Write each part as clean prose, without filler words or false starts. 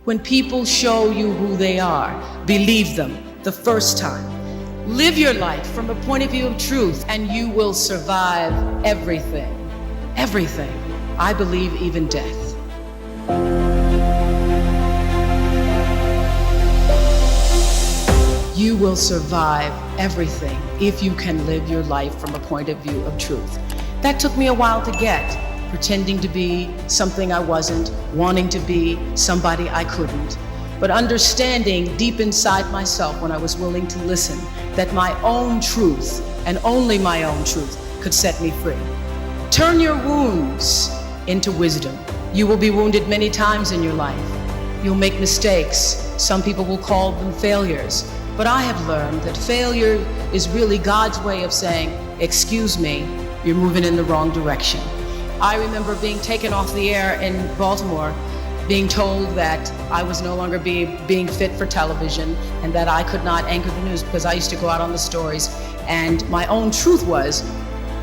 When people show you who they are, believe them the first time. Live your life from a point of view of truth, and you will survive everything. Everything. I believe even death. You will survive everything if you can live your life from a point of view of truth. That took me a while to get, pretending to be something I wasn't, wanting to be somebody I couldn't, but understanding deep inside myself when I was willing to listen that my own truth, and only my own truth, could set me free. Turn your wounds into wisdom. You will be wounded many times in your life. You'll make mistakes. Some people will call them failures. But I have learned that failure is really God's way of saying, excuse me, you're moving in the wrong direction. I remember being taken off the air in Baltimore, being told that I was no longer being fit for television and that I could not anchor the news because I used to go out on the stories. And my own truth was,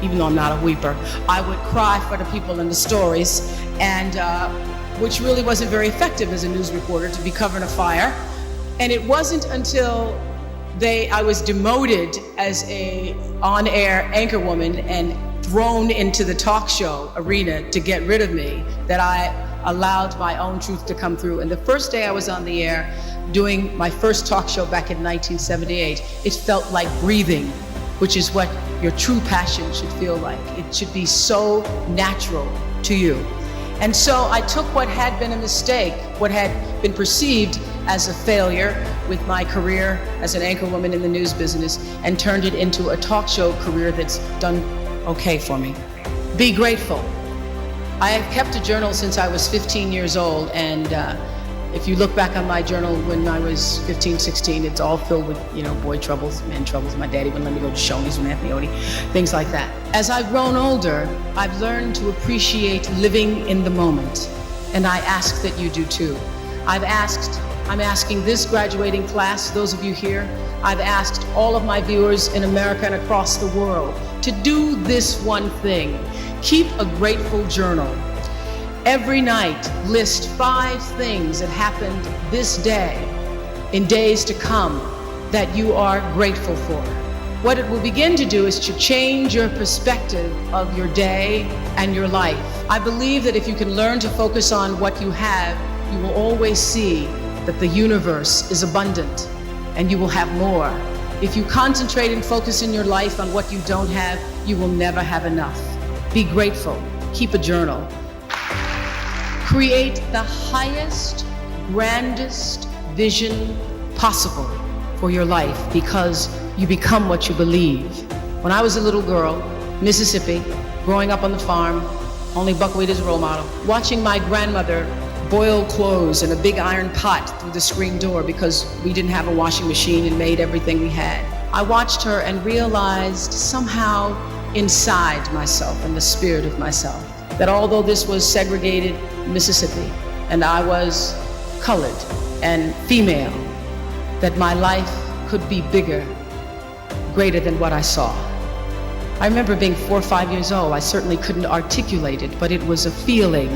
even though I'm not a weeper, I would cry for the people in the stories, and which really wasn't very effective as a news reporter, to be covering a fire. And it wasn't until I was demoted as a on-air anchor woman and thrown into the talk show arena to get rid of me that I allowed my own truth to come through. And the first day I was on the air doing my first talk show back in 1978, it felt like breathing, which is what your true passion should feel like. It should be so natural to you. And so I took what had been a mistake, what had been perceived as a failure with my career as an anchorwoman in the news business, and turned it into a talk show career that's done okay for me. Be grateful. I have kept a journal since I was 15 years old, and if you look back on my journal when I was 15, 16, it's all filled with, boy troubles, men troubles. My daddy wouldn't let me go to Shoney's with Anthony Odie, things like that. As I've grown older, I've learned to appreciate living in the moment, and I ask that you do too. I'm asking this graduating class, those of you here, I've asked all of my viewers in America and across the world to do this one thing. Keep a grateful journal. Every night, list 5 things that happened this day, in days to come, that you are grateful for. What it will begin to do is to change your perspective of your day and your life. I believe that if you can learn to focus on what you have, you will always see that the universe is abundant and you will have more. If you concentrate and focus in your life on what you don't have, you will never have enough. Be grateful. Keep a journal. Create the highest, grandest vision possible for your life, because you become what you believe. When I was a little girl, Mississippi, growing up on the farm, only buckwheat as a role model, watching my grandmother boil clothes in a big iron pot through the screen door because we didn't have a washing machine and made everything we had. I watched her and realized somehow inside myself, in the spirit of myself, that although this was segregated Mississippi and I was colored and female, that my life could be bigger, greater than what I saw. I remember being 4 or 5 years old. I certainly couldn't articulate it, but it was a feeling,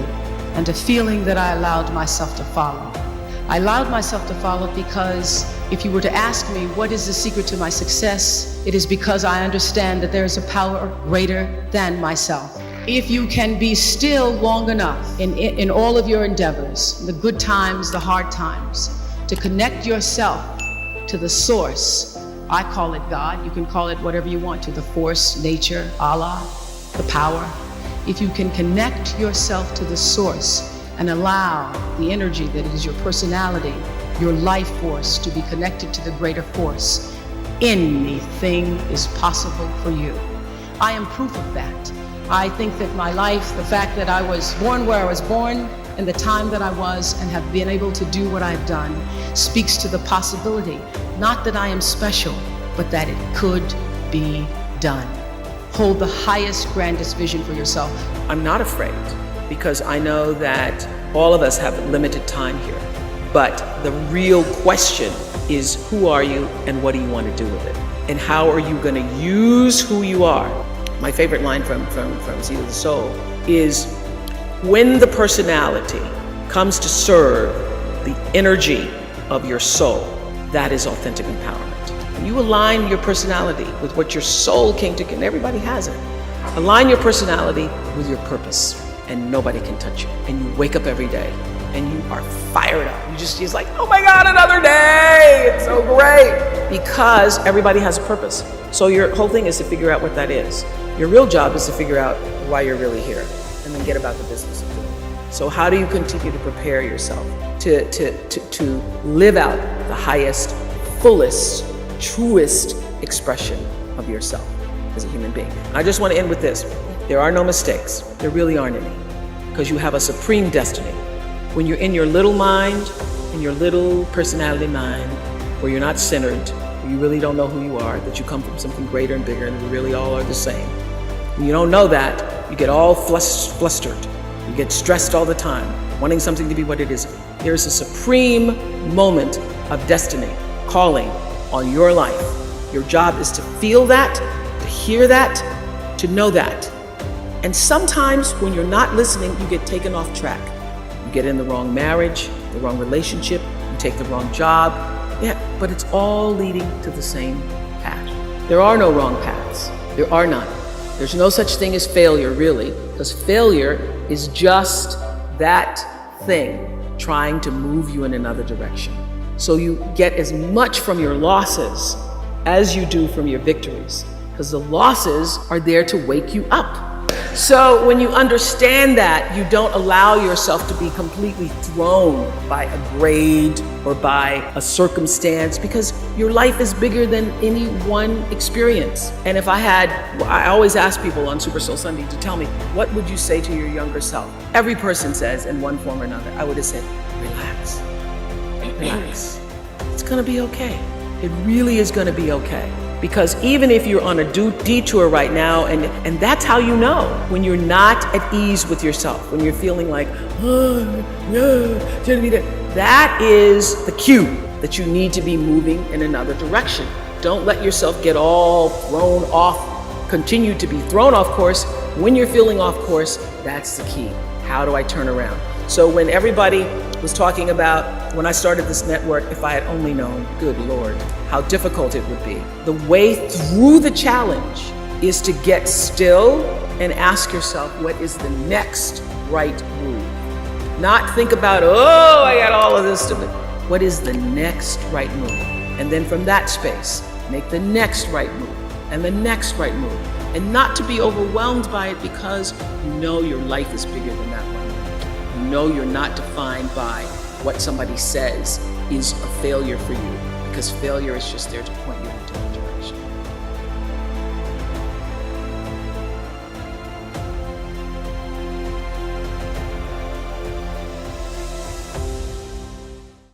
and a feeling that I allowed myself to follow. I allowed myself to follow because if you were to ask me what is the secret to my success, it is because I understand that there is a power greater than myself. If you can be still long enough in all of your endeavors, the good times, the hard times, to connect yourself to the source. I call it God. You can call it whatever you want to, the force, nature, Allah, the power. If you can connect yourself to the source and allow the energy that is your personality, your life force, to be connected to the greater force, anything is possible for you. I am proof of that. I think that my life, the fact that I was born where I was born, and the time that I was, and have been able to do what I've done, speaks to the possibility, not that I am special, but that it could be done. Hold the highest, grandest vision for yourself. I'm not afraid, because I know that all of us have limited time here. But the real question is, who are you and what do you want to do with it? And how are you going to use who you are? My favorite line from Seed of the Soul is, when the personality comes to serve the energy of your soul, that is authentic empowerment. When you align your personality with what your soul came to, and everybody has it, align your personality with your purpose, and nobody can touch you. And you wake up every day and you are fired up. It's like, oh my God, another day. It's so great. Because everybody has a purpose. So your whole thing is to figure out what that is. Your real job is to figure out why you're really here, and then get about the business of doing it. So how do you continue to prepare yourself to live out the highest, fullest, truest expression of yourself as a human being? I just want to end with this. There are no mistakes. There really aren't any, because you have a supreme destiny. When you're in your little mind, in your little personality mind, where you're not centered, where you really don't know who you are, that you come from something greater and bigger, and we really all are the same. When you don't know that, you get all flustered. You get stressed all the time, wanting something to be what it is. There is a supreme moment of destiny calling on your life. Your job is to feel that, to hear that, to know that. And sometimes when you're not listening, you get taken off track. You get in the wrong marriage, the wrong relationship, you take the wrong job. Yeah, but it's all leading to the same path. There are no wrong paths. There are none. There's no such thing as failure, really, because failure is just that thing trying to move you in another direction. So you get as much from your losses as you do from your victories, because the losses are there to wake you up. So when you understand that, you don't allow yourself to be completely thrown by a grade or by a circumstance, because your life is bigger than any one experience. And I always ask people on Super Soul Sunday to tell me, what would you say to your younger self? Every person says in one form or another, I would have said, relax, relax. It's gonna be okay. It really is gonna be okay. Because even if you're on a detour right now, and that's how you know when you're not at ease with yourself, when you're feeling like, oh, no, that is the cue that you need to be moving in another direction. Don't let yourself get all thrown off, continue to be thrown off course. When you're feeling off course, that's the key. How do I turn around? So when everybody was talking about, when I started this network, if I had only known, good Lord, how difficult it would be. The way through the challenge is to get still and ask yourself, what is the next right move? Not think about, oh, I got all of this to do. What is the next right move? And then from that space, make the next right move and the next right move. And not to be overwhelmed by it, because you know your life is bigger than that one. You know you're not defined by what somebody says is a failure for you, because failure is just there to point you into